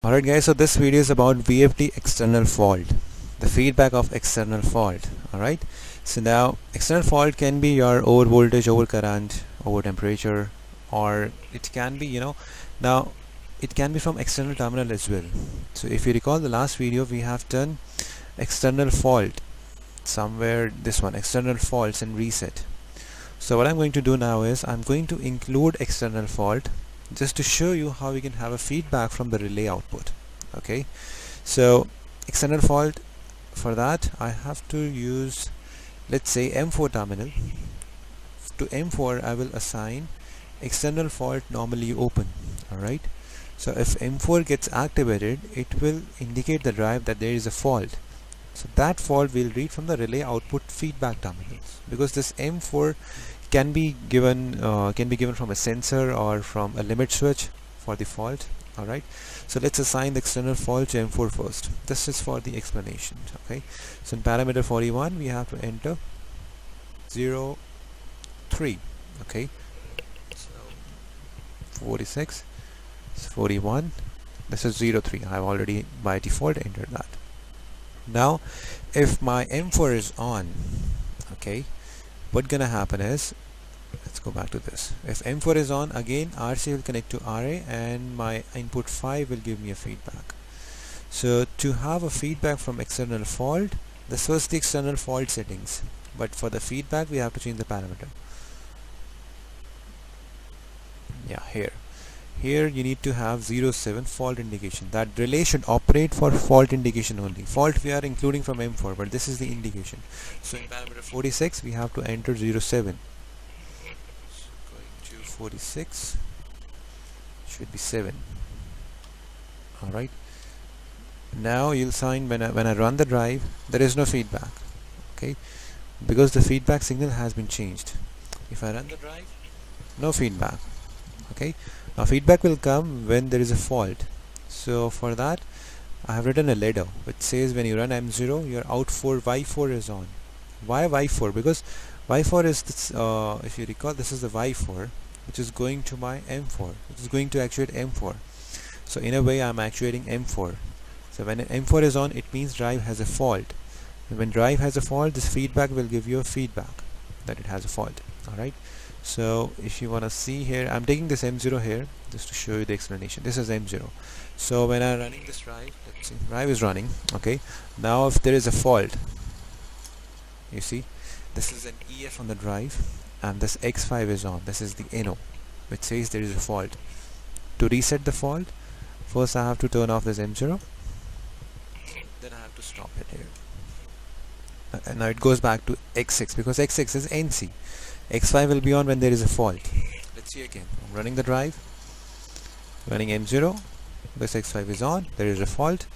Alright guys, so this video is about VFD external fault, the feedback of external fault. Alright, so now external fault can be your over voltage, over current, over temperature, or it can be, now it can be from external terminal as well. So if you recall the last video, we have done external fault somewhere, this one, external faults and reset. So what I'm going to do now is I'm going to include external fault just to show you how we can have a feedback from the relay output. Okay, so external fault, for that I have to use, let's say, M4 terminal. To M4 I will assign external fault normally open. Alright, so if M4 gets activated, it will indicate the drive that there is a fault. So that fault will read from the relay output feedback terminals, because this M4 can be given from a sensor or from a limit switch for the fault. Alright, so let's assign the external fault to M4 first. This is for the explanation. Okay, so in parameter 41 we have to enter 0 3. Okay, so 46 41, this is 0 3. I've already by default entered that. Now if my M4 is on, okay, what's gonna happen is, let's go back to this. If M4 is on, again RC will connect to RA and my input 5 will give me a feedback. So to have a feedback from external fault, this was the external fault settings, but for the feedback we have to change the parameter. Yeah, here you need to have 07 fault indication. That relay should operate for fault indication only. Fault we are including from M4, but this is the indication. So in parameter 46 we have to enter 07. So going to 46 should be 7. Alright, now you'll find when I run the drive, there is no feedback. Okay, because the feedback signal has been changed. If I run the drive, no feedback. Okay, now feedback will come when there is a fault. So for that I have written a ladder which says when you run M0, your out4 Y4 is on. Why Y4? Because Y4 is this, if you recall, this is the Y4 which is going to my M4, which is going to actuate M4. So in a way I'm actuating M4. So when M4 is on, it means drive has a fault. And when drive has a fault, this feedback will give you a feedback that it has a fault. Alright, so if you want to see here, I'm taking this M0 here just to show you the explanation. This is M0. So when I'm running this drive, let's see, drive is running. Okay, now if there is a fault, you see this is an EF on the drive and this X5 is on. This is the NO which says there is a fault. To reset the fault, first I have to turn off this M0, then I have to stop it here. And now it goes back to X6 because X6 is NC. X5 will be on when there is a fault. Let's see again. I'm running the drive, running M0, this X5 is on, there is a fault.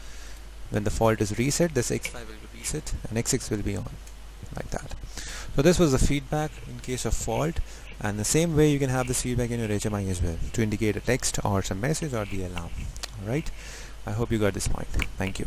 When the fault is reset, this X5 will be reset and X6 will be on, like that. So this was the feedback in case of fault, and the same way you can have this feedback in your HMI as well to indicate a text or some message or the alarm. Alright, I hope you got this point. Thank you.